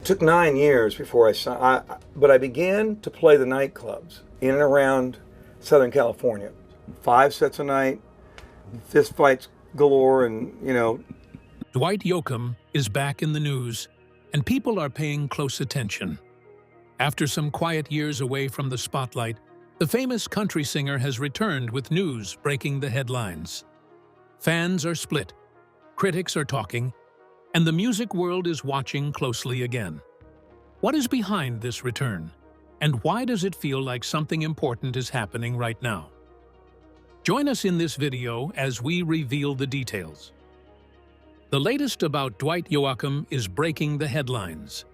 took 9 years before but I began to play the nightclubs in and around Southern California. 5 sets a night, fist fights galore, and, you know. Dwight Yoakam is back in the news, and people are paying close attention. After some quiet years away from the spotlight, the famous country singer has returned with news breaking the headlines. Fans are split, critics are talking, and the music world is watching closely again. What is behind this return, and why does it feel like something important is happening right now? Join us in this video as we reveal the details. The latest about Dwight Yoakam is breaking the headlines.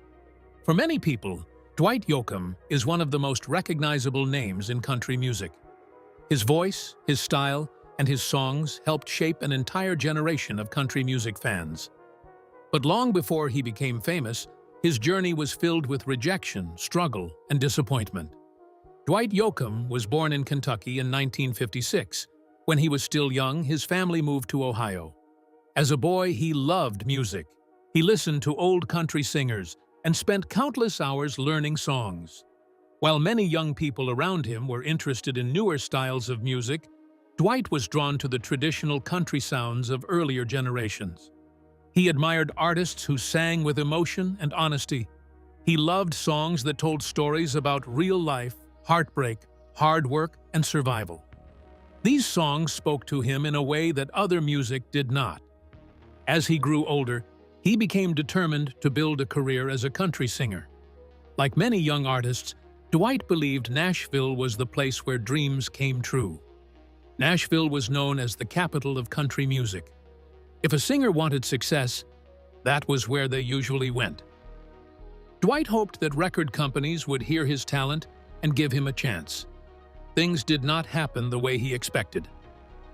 For many people, Dwight Yoakam is one of the most recognizable names in country music. His voice, his style, and his songs helped shape an entire generation of country music fans. But long before he became famous, his journey was filled with rejection, struggle, and disappointment. Dwight Yoakam was born in Kentucky in 1956. When he was still young, his family moved to Ohio. As a boy, he loved music. He listened to old country singers and spent countless hours learning songs. While many young people around him were interested in newer styles of music, Dwight was drawn to the traditional country sounds of earlier generations. He admired artists who sang with emotion and honesty. He loved songs that told stories about real life, heartbreak, hard work, and survival. These songs spoke to him in a way that other music did not. As he grew older, he became determined to build a career as a country singer. Like many young artists, Dwight believed Nashville was the place where dreams came true. Nashville was known as the capital of country music. If a singer wanted success, that was where they usually went. Dwight hoped that record companies would hear his talent and give him a chance. Things did not happen the way he expected.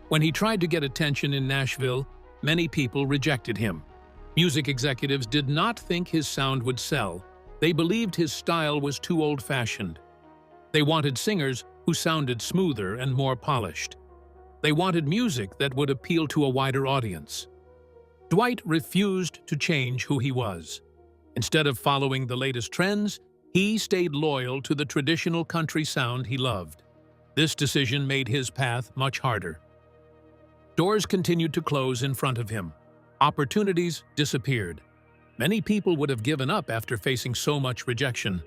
When he tried to get attention in Nashville, many people rejected him. Music executives did not think his sound would sell. They believed his style was too old-fashioned. They wanted singers who sounded smoother and more polished. They wanted music that would appeal to a wider audience. Dwight refused to change who he was. Instead of following the latest trends, he stayed loyal to the traditional country sound he loved. This decision made his path much harder. Doors continued to close in front of him. Opportunities disappeared. Many people would have given up after facing so much rejection.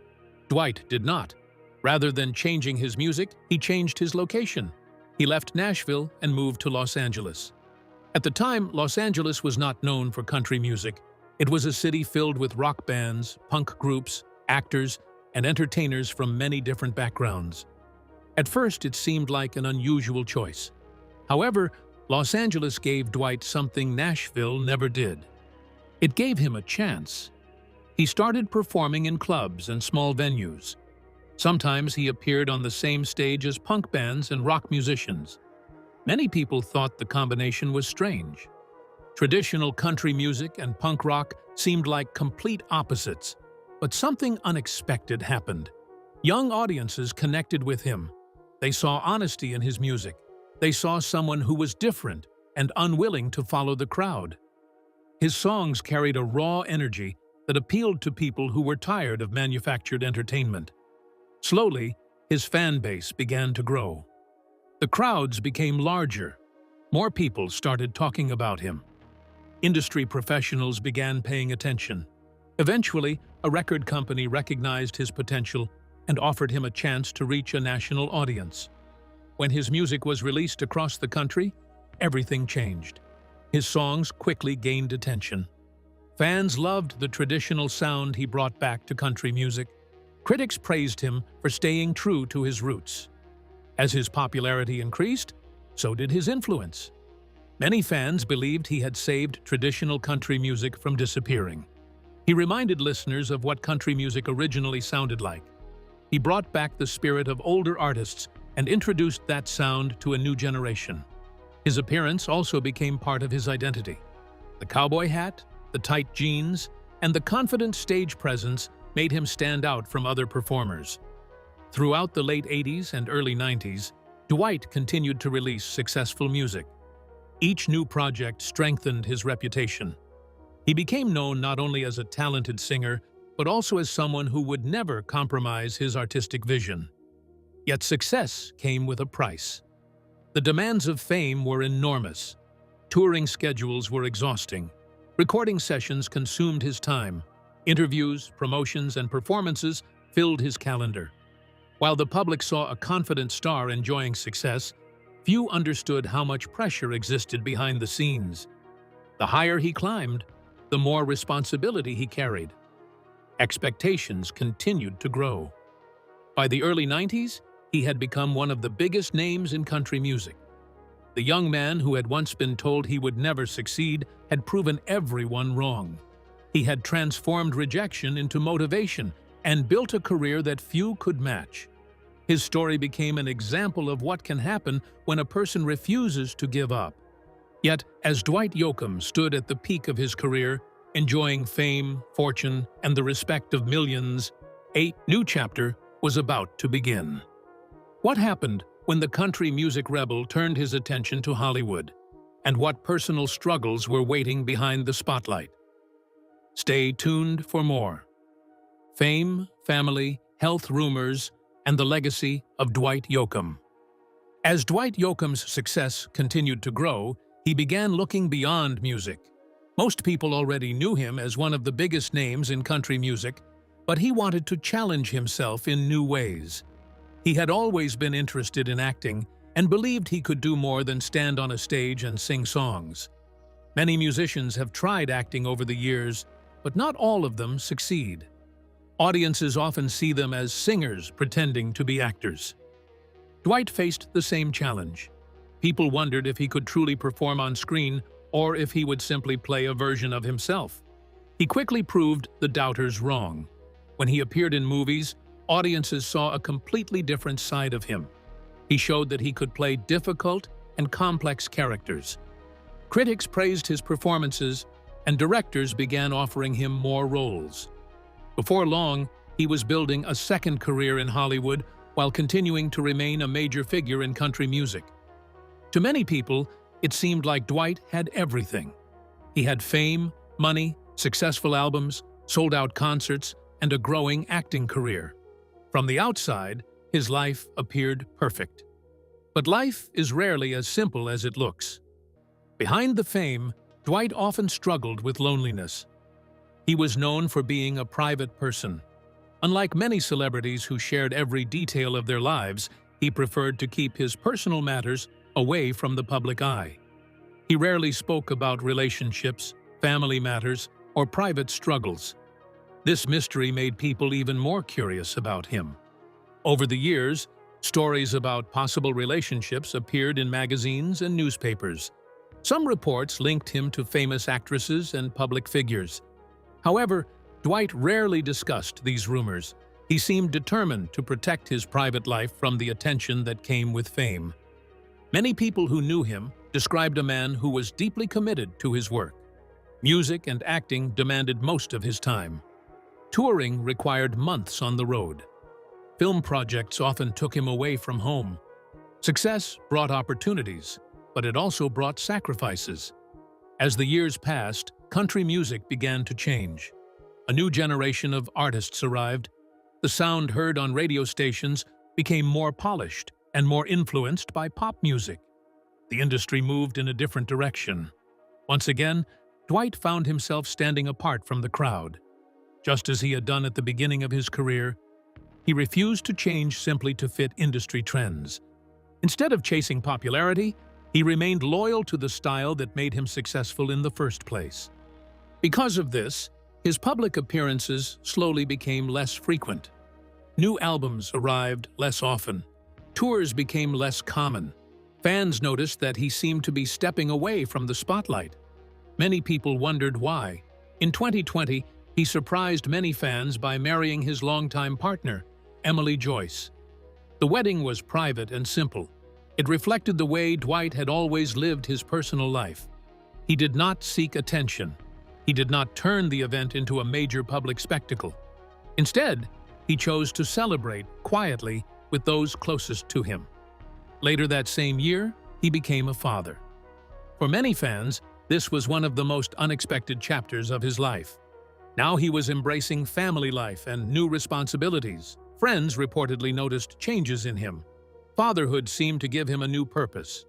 Dwight did not. Rather than changing his music, he changed his location. He left Nashville and moved to Los Angeles. At the time, Los Angeles was not known for country music. It was a city filled with rock bands, punk groups, actors, and entertainers from many different backgrounds. At first, it seemed like an unusual choice. However, Los Angeles gave Dwight something Nashville never did. It gave him a chance. He started performing in clubs and small venues. Sometimes he appeared on the same stage as punk bands and rock musicians. Many people thought the combination was strange. Traditional country music and punk rock seemed like complete opposites, but something unexpected happened. Young audiences connected with him. They saw honesty in his music. They saw someone who was different and unwilling to follow the crowd. His songs carried a raw energy that appealed to people who were tired of manufactured entertainment. Slowly, his fan base began to grow. The crowds became larger. More people started talking about him. Industry professionals began paying attention. Eventually, a record company recognized his potential and offered him a chance to reach a national audience. When his music was released across the country, everything changed. His songs quickly gained attention. Fans loved the traditional sound he brought back to country music. Critics praised him for staying true to his roots. As his popularity increased, so did his influence. Many fans believed he had saved traditional country music from disappearing. He reminded listeners of what country music originally sounded like. He brought back the spirit of older artists and introduced that sound to a new generation. His appearance also became part of his identity. The cowboy hat, the tight jeans, and the confident stage presence made him stand out from other performers. Throughout the late 80s and early 90s, Dwight continued to release successful music. Each new project strengthened his reputation. He became known not only as a talented singer, but also as someone who would never compromise his artistic vision. Yet success came with a price. The demands of fame were enormous. Touring schedules were exhausting. Recording sessions consumed his time. Interviews, promotions, and performances filled his calendar. While the public saw a confident star enjoying success, few understood how much pressure existed behind the scenes. The higher he climbed, the more responsibility he carried. Expectations continued to grow. By the early 90s, he had become one of the biggest names in country music. The young man who had once been told he would never succeed had proven everyone wrong. He had transformed rejection into motivation and built a career that few could match. His story became an example of what can happen when a person refuses to give up. Yet, as Dwight Yoakam stood at the peak of his career, enjoying fame, fortune, and the respect of millions, a new chapter was about to begin. What happened when the country music rebel turned his attention to Hollywood? And what personal struggles were waiting behind the spotlight? Stay tuned for more. Fame, family, health rumors, and the legacy of Dwight Yoakam. As Dwight Yoakam's success continued to grow, he began looking beyond music. Most people already knew him as one of the biggest names in country music, but he wanted to challenge himself in new ways. He had always been interested in acting and believed he could do more than stand on a stage and sing songs. Many musicians have tried acting over the years, but not all of them succeed. Audiences often see them as singers pretending to be actors. Dwight faced the same challenge. People wondered if he could truly perform on screen or if he would simply play a version of himself. He quickly proved the doubters wrong. When he appeared in movies, audiences saw a completely different side of him. He showed that he could play difficult and complex characters. Critics praised his performances, and directors began offering him more roles. Before long, he was building a second career in Hollywood while continuing to remain a major figure in country music. To many people, it seemed like Dwight had everything. He had fame, money, successful albums, sold-out concerts, and a growing acting career. From the outside, his life appeared perfect. But life is rarely as simple as it looks. Behind the fame, Dwight often struggled with loneliness. He was known for being a private person. Unlike many celebrities who shared every detail of their lives, he preferred to keep his personal matters away from the public eye. He rarely spoke about relationships, family matters, or private struggles. This mystery made people even more curious about him. Over the years, stories about possible relationships appeared in magazines and newspapers. Some reports linked him to famous actresses and public figures. However, Dwight rarely discussed these rumors. He seemed determined to protect his private life from the attention that came with fame. Many people who knew him described a man who was deeply committed to his work. Music and acting demanded most of his time. Touring required months on the road. Film projects often took him away from home. Success brought opportunities, but it also brought sacrifices. As the years passed, country music began to change. A new generation of artists arrived. The sound heard on radio stations became more polished and more influenced by pop music. The industry moved in a different direction. Once again, Dwight found himself standing apart from the crowd. Just as he had done at the beginning of his career, he refused to change simply to fit industry trends. Instead of chasing popularity, he remained loyal to the style that made him successful in the first place. Because of this, his public appearances slowly became less frequent. New albums arrived less often. Tours became less common. Fans noticed that he seemed to be stepping away from the spotlight. Many people wondered why. In 2020, he surprised many fans by marrying his longtime partner, Emily Joyce. The wedding was private and simple. It reflected the way Dwight had always lived his personal life. He did not seek attention. He did not turn the event into a major public spectacle. Instead, he chose to celebrate quietly with those closest to him. Later that same year, he became a father. For many fans, this was one of the most unexpected chapters of his life. Now he was embracing family life and new responsibilities. Friends reportedly noticed changes in him. Fatherhood seemed to give him a new purpose.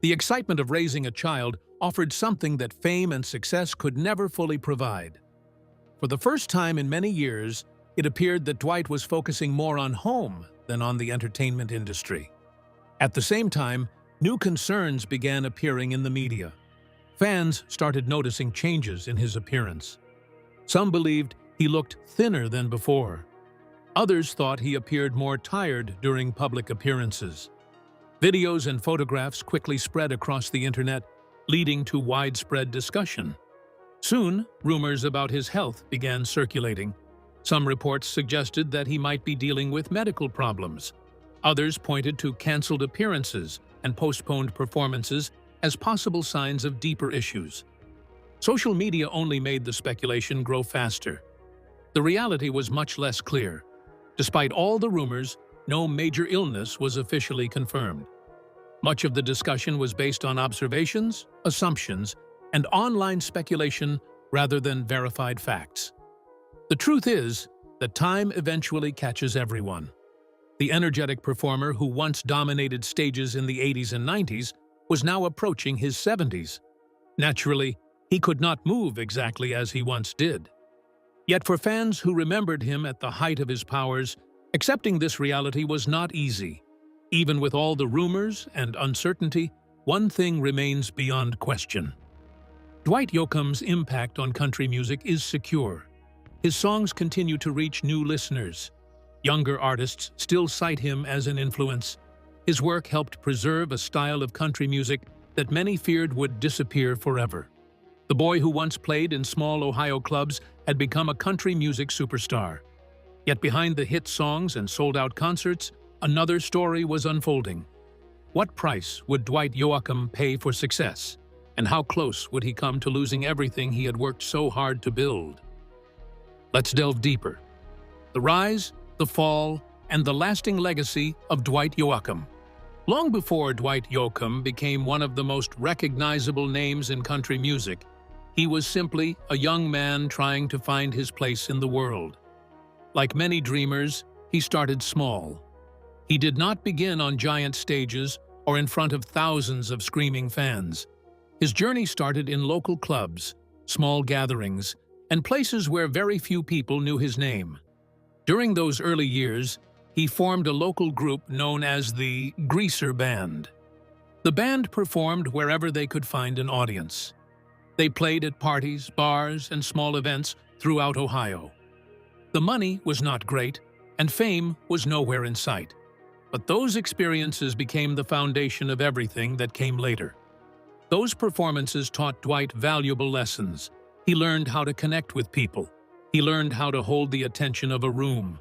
The excitement of raising a child offered something that fame and success could never fully provide. For the first time in many years, it appeared that Dwight was focusing more on home than on the entertainment industry. At the same time, new concerns began appearing in the media. Fans started noticing changes in his appearance. Some believed he looked thinner than before. Others thought he appeared more tired during public appearances. Videos and photographs quickly spread across the internet, leading to widespread discussion. Soon, rumors about his health began circulating. Some reports suggested that he might be dealing with medical problems. Others pointed to canceled appearances and postponed performances as possible signs of deeper issues. Social media only made the speculation grow faster. The reality was much less clear. Despite all the rumors, no major illness was officially confirmed. Much of the discussion was based on observations, assumptions, and online speculation rather than verified facts. The truth is that time eventually catches everyone. The energetic performer who once dominated stages in the 80s and 90s was now approaching his 70s. Naturally, he could not move exactly as he once did. Yet for fans who remembered him at the height of his powers, accepting this reality was not easy. Even with all the rumors and uncertainty, one thing remains beyond question. Dwight Yoakam's impact on country music is secure. His songs continue to reach new listeners. Younger artists still cite him as an influence. His work helped preserve a style of country music that many feared would disappear forever. The boy who once played in small Ohio clubs had become a country music superstar. Yet behind the hit songs and sold-out concerts, another story was unfolding. What price would Dwight Yoakam pay for success? And how close would he come to losing everything he had worked so hard to build? Let's delve deeper. The rise, the fall, and the lasting legacy of Dwight Yoakam. Long before Dwight Yoakam became one of the most recognizable names in country music, he was simply a young man trying to find his place in the world. Like many dreamers, he started small. He did not begin on giant stages or in front of thousands of screaming fans. His journey started in local clubs, small gatherings, and places where very few people knew his name. During those early years, he formed a local group known as the Greaser Band. The band performed wherever they could find an audience. They played at parties, bars, and small events throughout Ohio. The money was not great, and fame was nowhere in sight. But those experiences became the foundation of everything that came later. Those performances taught Dwight valuable lessons. He learned how to connect with people. He learned how to hold the attention of a room.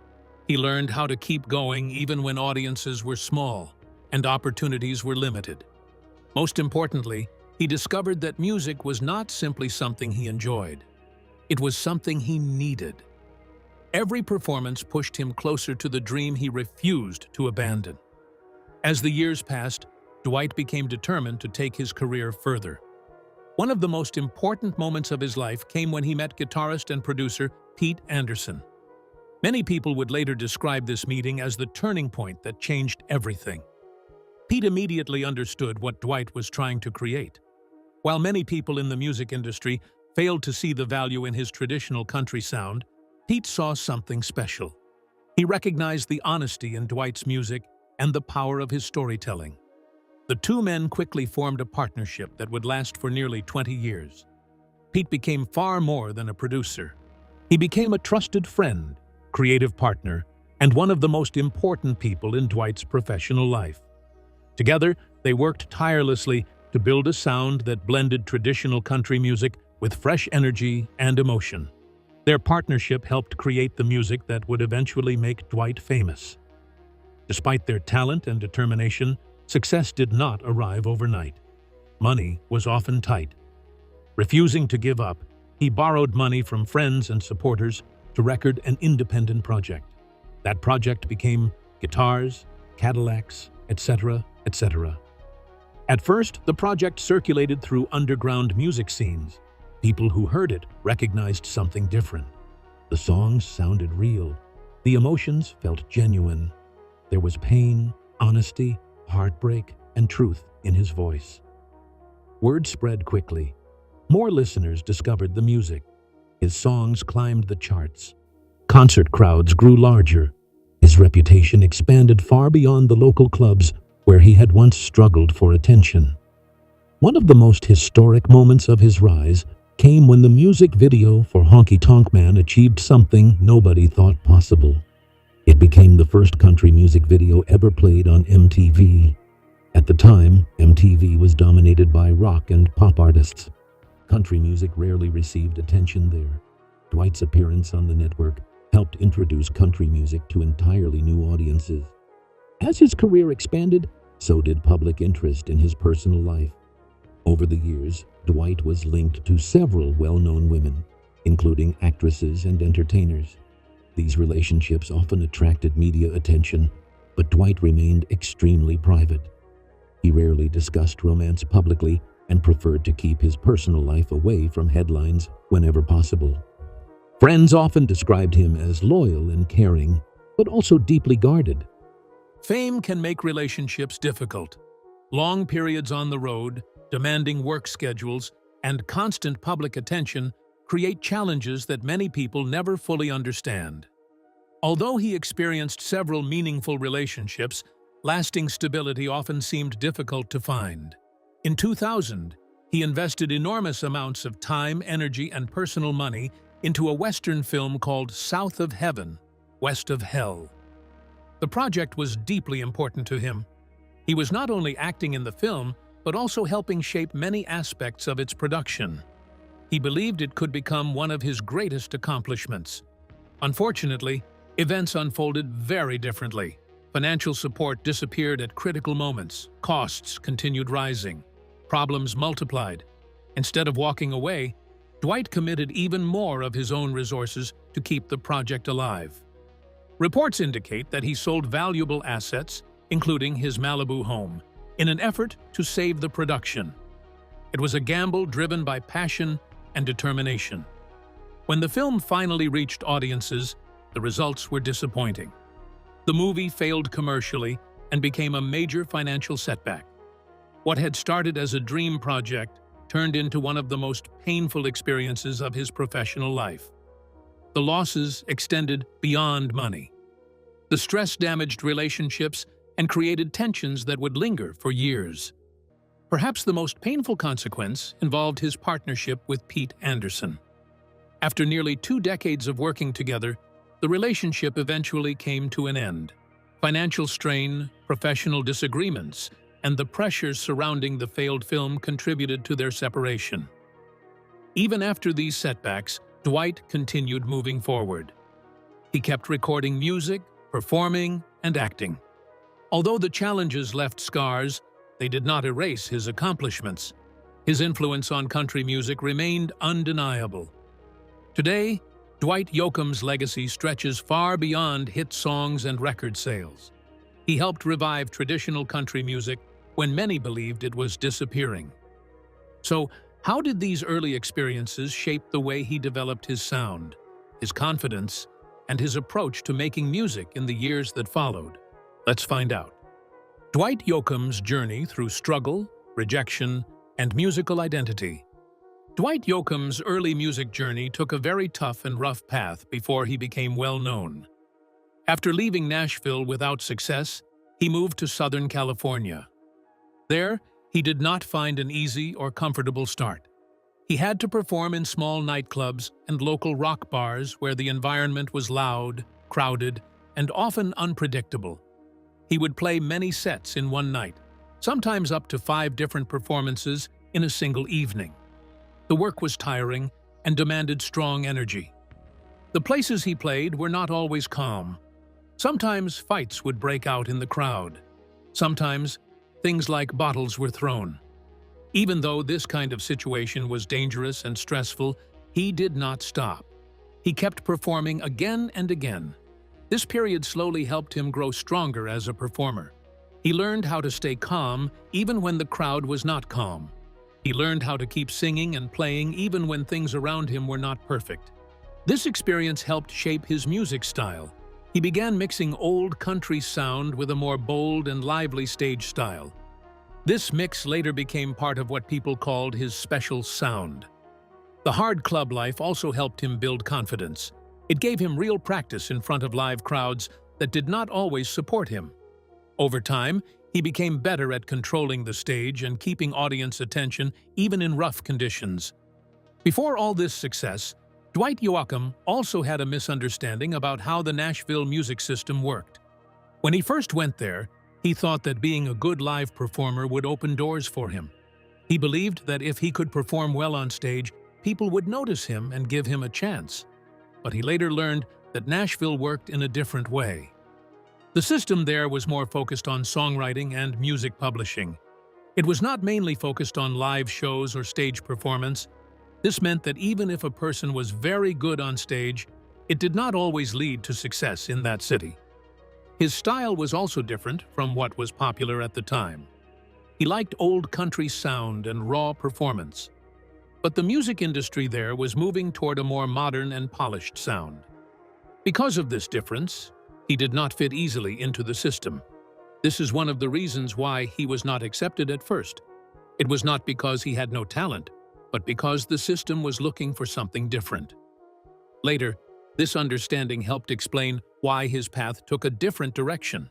He learned how to keep going even when audiences were small and opportunities were limited. Most importantly, he discovered that music was not simply something he enjoyed. It was something he needed. Every performance pushed him closer to the dream he refused to abandon. As the years passed, Dwight became determined to take his career further. One of the most important moments of his life came when he met guitarist and producer Pete Anderson. Many people would later describe this meeting as the turning point that changed everything. Pete immediately understood what Dwight was trying to create. While many people in the music industry failed to see the value in his traditional country sound, Pete saw something special. He recognized the honesty in Dwight's music and the power of his storytelling. The two men quickly formed a partnership that would last for nearly 20 years. Pete became far more than a producer. He became a trusted friend, creative partner, and one of the most important people in Dwight's professional life. Together, they worked tirelessly to build a sound that blended traditional country music with fresh energy and emotion. Their partnership helped create the music that would eventually make Dwight famous. Despite their talent and determination, success did not arrive overnight. Money was often tight. Refusing to give up, he borrowed money from friends and supporters to record an independent project. That project became Guitars, Cadillacs, etc., etc. At first, the project circulated through underground music scenes. People who heard it recognized something different. The songs sounded real. The emotions felt genuine. There was pain, honesty, heartbreak, and truth in his voice. Word spread quickly. More listeners discovered the music. His songs climbed the charts. Concert crowds grew larger. His reputation expanded far beyond the local clubs where he had once struggled for attention. One of the most historic moments of his rise came when the music video for Honky-Tonk Man achieved something nobody thought possible. It became the first country music video ever played on MTV. At the time, MTV was dominated by rock and pop artists. Country music rarely received attention there. Dwight's appearance on the network helped introduce country music to entirely new audiences. As his career expanded, so did public interest in his personal life. Over the years, Dwight was linked to several well-known women, including actresses and entertainers. These relationships often attracted media attention, but Dwight remained extremely private. He rarely discussed romance publicly and preferred to keep his personal life away from headlines whenever possible. Friends often described him as loyal and caring, but also deeply guarded. Fame can make relationships difficult. Long periods on the road, demanding work schedules, and constant public attention create challenges that many people never fully understand. Although he experienced several meaningful relationships, lasting stability often seemed difficult to find. In 2000, he invested enormous amounts of time, energy, and personal money into a Western film called South of Heaven, West of Hell. The project was deeply important to him. He was not only acting in the film, but also helping shape many aspects of its production. He believed it could become one of his greatest accomplishments. Unfortunately, events unfolded very differently. Financial support disappeared at critical moments. Costs continued rising. Problems multiplied. Instead of walking away, Dwight committed even more of his own resources to keep the project alive. Reports indicate that he sold valuable assets, including his Malibu home, in an effort to save the production. It was a gamble driven by passion and determination. When the film finally reached audiences, the results were disappointing. The movie failed commercially and became a major financial setback. What had started as a dream project turned into one of the most painful experiences of his professional life. The losses extended beyond money. The stress damaged relationships and created tensions that would linger for years. Perhaps the most painful consequence involved his partnership with Pete Anderson. After nearly 2 decades of working together, the relationship eventually came to an end. Financial strain, professional disagreements, and the pressures surrounding the failed film contributed to their separation. Even after these setbacks, Dwight continued moving forward. He kept recording music, performing, and acting. Although the challenges left scars, they did not erase his accomplishments. His influence on country music remained undeniable. Today, Dwight Yoakam's legacy stretches far beyond hit songs and record sales. He helped revive traditional country music when many believed it was disappearing. So, how did these early experiences shape the way he developed his sound, his confidence, and his approach to making music in the years that followed? Let's find out. Dwight Yoakam's journey through struggle, rejection, and musical identity. Dwight Yoakam's early music journey took a very tough and rough path before he became well-known. After leaving Nashville without success, he moved to Southern California. There, he did not find an easy or comfortable start. He had to perform in small nightclubs and local rock bars where the environment was loud, crowded, and often unpredictable. He would play many sets in one night, sometimes up to 5 different performances in a single evening. The work was tiring and demanded strong energy. The places he played were not always calm. Sometimes fights would break out in the crowd. Sometimes things like bottles were thrown. Even though this kind of situation was dangerous and stressful, he did not stop. He kept performing again and again. This period slowly helped him grow stronger as a performer. He learned how to stay calm even when the crowd was not calm. He learned how to keep singing and playing even when things around him were not perfect. This experience helped shape his music style. He began mixing old country sound with a more bold and lively stage style. This mix later became part of what people called his special sound. The hard club life also helped him build confidence. It gave him real practice in front of live crowds that did not always support him. Over time, he became better at controlling the stage and keeping audience attention even in rough conditions. Before all this success, Dwight Yoakam also had a misunderstanding about how the Nashville music system worked. When he first went there, he thought that being a good live performer would open doors for him. He believed that if he could perform well on stage, people would notice him and give him a chance. But he later learned that Nashville worked in a different way. The system there was more focused on songwriting and music publishing. It was not mainly focused on live shows or stage performance. This meant that even if a person was very good on stage, it did not always lead to success in that city. His style was also different from what was popular at the time. He liked old country sound and raw performance. But the music industry there was moving toward a more modern and polished sound. Because of this difference, he did not fit easily into the system. This is one of the reasons why he was not accepted at first. It was not because he had no talent, but because the system was looking for something different. Later, this understanding helped explain why his path took a different direction.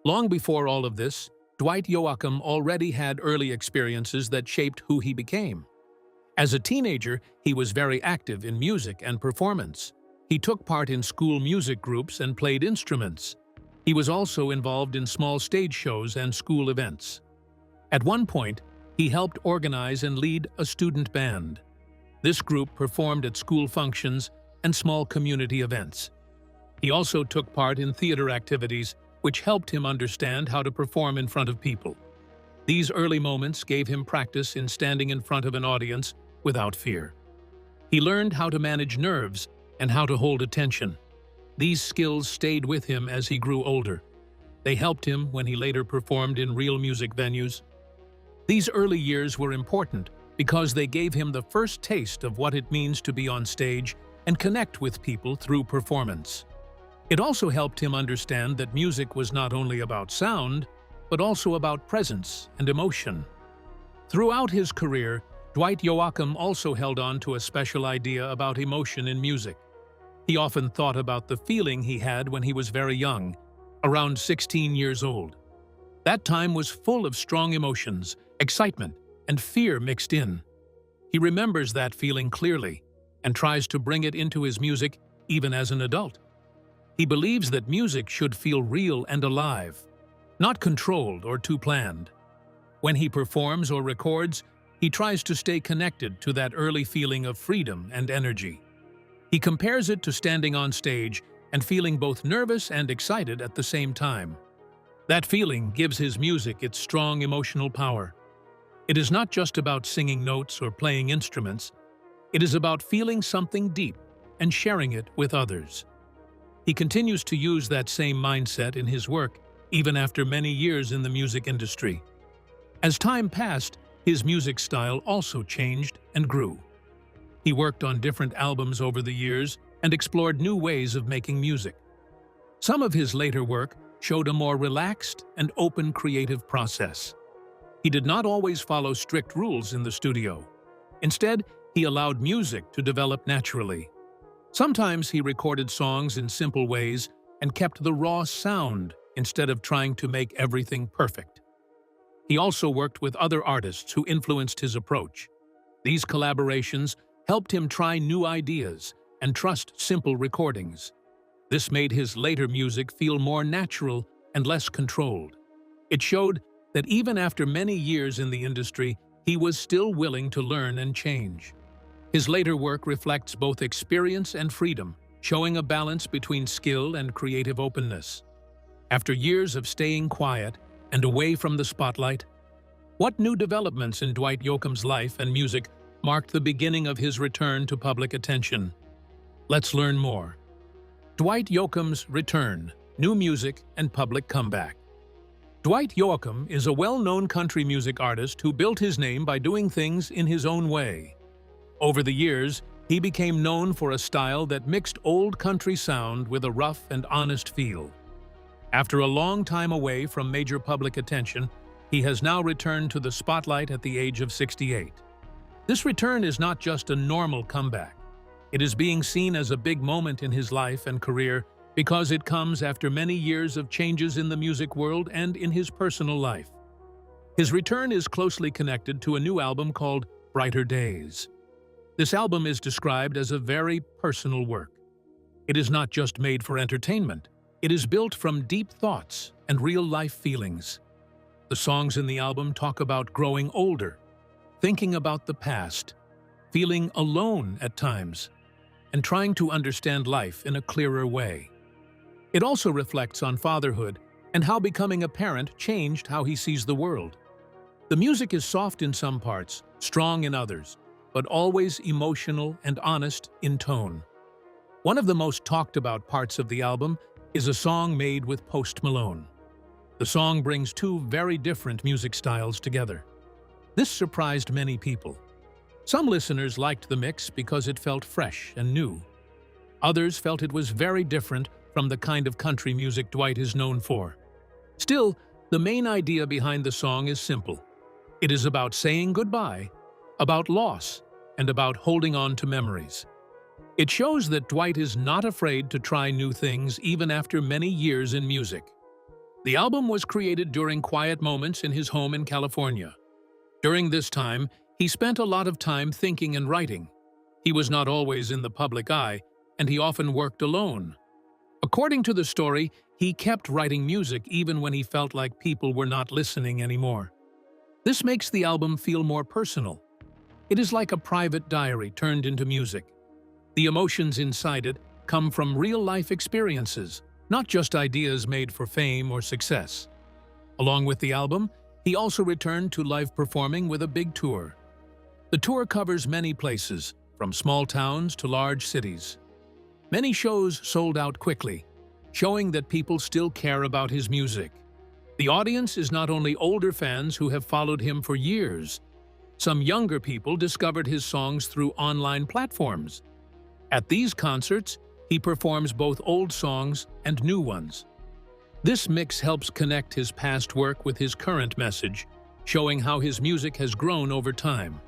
Long before all of this, Dwight Yoakam already had early experiences that shaped who he became. As a teenager, he was very active in music and performance. He took part in school music groups and played instruments. He was also involved in small stage shows and school events. At one point, he helped organize and lead a student band. This group performed at school functions and small community events. He also took part in theater activities, which helped him understand how to perform in front of people. These early moments gave him practice in standing in front of an audience without fear. He learned how to manage nerves and how to hold attention. These skills stayed with him as he grew older. They helped him when he later performed in real music venues. These early years were important because they gave him the first taste of what it means to be on stage and connect with people through performance. It also helped him understand that music was not only about sound, but also about presence and emotion. Throughout his career, Dwight Yoakam also held on to a special idea about emotion in music. He often thought about the feeling he had when he was very young, around 16 years old. That time was full of strong emotions, excitement, and fear mixed in. He remembers that feeling clearly and tries to bring it into his music even as an adult. He believes that music should feel real and alive, not controlled or too planned. When he performs or records, he tries to stay connected to that early feeling of freedom and energy. He compares it to standing on stage and feeling both nervous and excited at the same time. That feeling gives his music its strong emotional power. It is not just about singing notes or playing instruments. It is about feeling something deep and sharing it with others. He continues to use that same mindset in his work, even after many years in the music industry. As time passed, his music style also changed and grew. He worked on different albums over the years and explored new ways of making music. Some of his later work showed a more relaxed and open creative process. He did not always follow strict rules in the studio. Instead, he allowed music to develop naturally. Sometimes he recorded songs in simple ways and kept the raw sound instead of trying to make everything perfect. He also worked with other artists who influenced his approach. These collaborations helped him try new ideas and trust simple recordings. This made his later music feel more natural and less controlled. It showed that even after many years in the industry, he was still willing to learn and change. His later work reflects both experience and freedom, showing a balance between skill and creative openness. After years of staying quiet and away from the spotlight, what new developments in Dwight Yoakam's life and music marked the beginning of his return to public attention? Let's learn more. Dwight Yoakam's return, new music, and public comeback. Dwight Yoakam is a well-known country music artist who built his name by doing things in his own way. Over the years, he became known for a style that mixed old country sound with a rough and honest feel. After a long time away from major public attention, he has now returned to the spotlight at the age of 68. This return is not just a normal comeback. It is being seen as a big moment in his life and career because it comes after many years of changes in the music world and in his personal life. His return is closely connected to a new album called Brighter Days. This album is described as a very personal work. It is not just made for entertainment. It is built from deep thoughts and real-life feelings. The songs in the album talk about growing older, thinking about the past, feeling alone at times, and trying to understand life in a clearer way. It also reflects on fatherhood and how becoming a parent changed how he sees the world. The music is soft in some parts, strong in others, but always emotional and honest in tone. One of the most talked about parts of the album is a song made with Post Malone. The song brings two very different music styles together. This surprised many people. Some listeners liked the mix because it felt fresh and new. Others felt it was very different from the kind of country music Dwight is known for. Still, the main idea behind the song is simple. It is about saying goodbye, about loss, and about holding on to memories. It shows that Dwight is not afraid to try new things even after many years in music. The album was created during quiet moments in his home in California. During this time, he spent a lot of time thinking and writing. He was not always in the public eye, and he often worked alone. According to the story, he kept writing music even when he felt like people were not listening anymore. This makes the album feel more personal. It is like a private diary turned into music. The emotions inside it come from real-life experiences, not just ideas made for fame or success. Along with the album, he also returned to live performing with a big tour. The tour covers many places, from small towns to large cities. Many shows sold out quickly, showing that people still care about his music. The audience is not only older fans who have followed him for years. Some younger people discovered his songs through online platforms. At these concerts, he performs both old songs and new ones. This mix helps connect his past work with his current message, showing how his music has grown over time.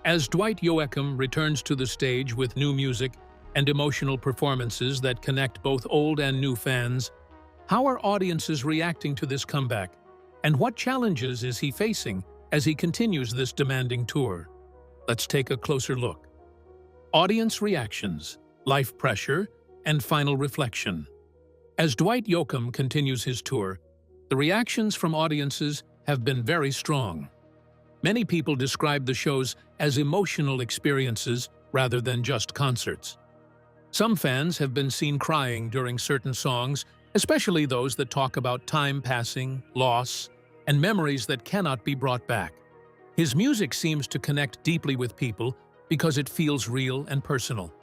As Dwight Yoakam returns to the stage with new music and emotional performances that connect both old and new fans, how are audiences reacting to this comeback, and what challenges is he facing as he continues this demanding tour? Let's take a closer look. Audience reactions, life pressure, and final reflection. As Dwight Yoakam continues his tour, the reactions from audiences have been very strong. Many people describe the shows as emotional experiences rather than just concerts. Some fans have been seen crying during certain songs, especially those that talk about time passing, loss, and memories that cannot be brought back. His music seems to connect deeply with people because it feels real and personal.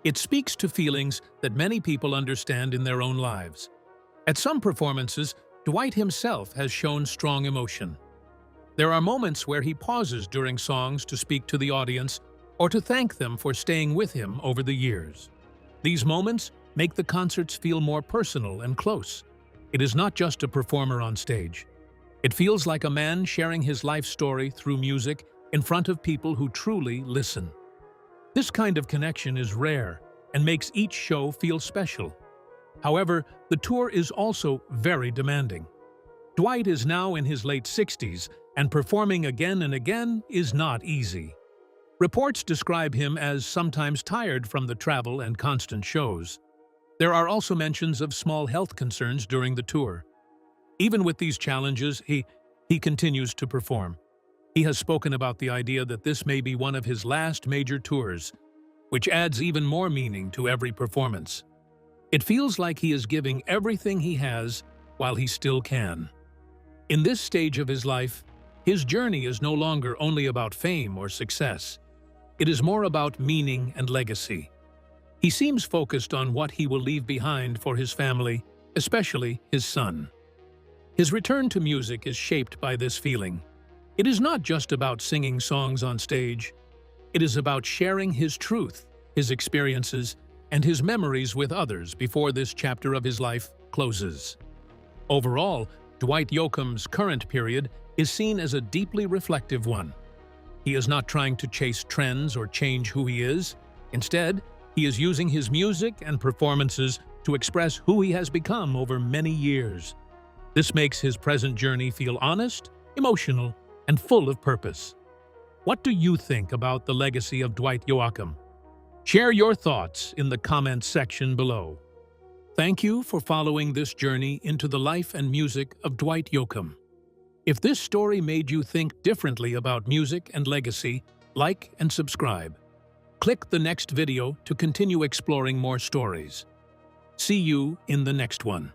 It speaks to feelings that many people understand in their own lives. At some performances, Dwight himself has shown strong emotion. There are moments where he pauses during songs to speak to the audience or to thank them for staying with him over the years. These moments make the concerts feel more personal and close. It is not just a performer on stage. It feels like a man sharing his life story through music in front of people who truly listen. This kind of connection is rare and makes each show feel special. However, the tour is also very demanding. Dwight is now in his late 60s, and performing again and again is not easy. Reports describe him as sometimes tired from the travel and constant shows. There are also mentions of small health concerns during the tour. Even with these challenges, he continues to perform. He has spoken about the idea that this may be one of his last major tours, which adds even more meaning to every performance. It feels like he is giving everything he has while he still can. In this stage of his life, his journey is no longer only about fame or success. It is more about meaning and legacy. He seems focused on what he will leave behind for his family, especially his son. His return to music is shaped by this feeling. It is not just about singing songs on stage. It is about sharing his truth, his experiences, and his memories with others before this chapter of his life closes. Overall, Dwight Yoakam's current period is seen as a deeply reflective one. He is not trying to chase trends or change who he is. Instead, he is using his music and performances to express who he has become over many years. This makes his present journey feel honest, emotional, and full of purpose. What do you think about the legacy of Dwight Yoakam? Share your thoughts in the comments section below. Thank you for following this journey into the life and music of Dwight Yoakam. If this story made you think differently about music and legacy, like and subscribe. Click the next video to continue exploring more stories. See you in the next one.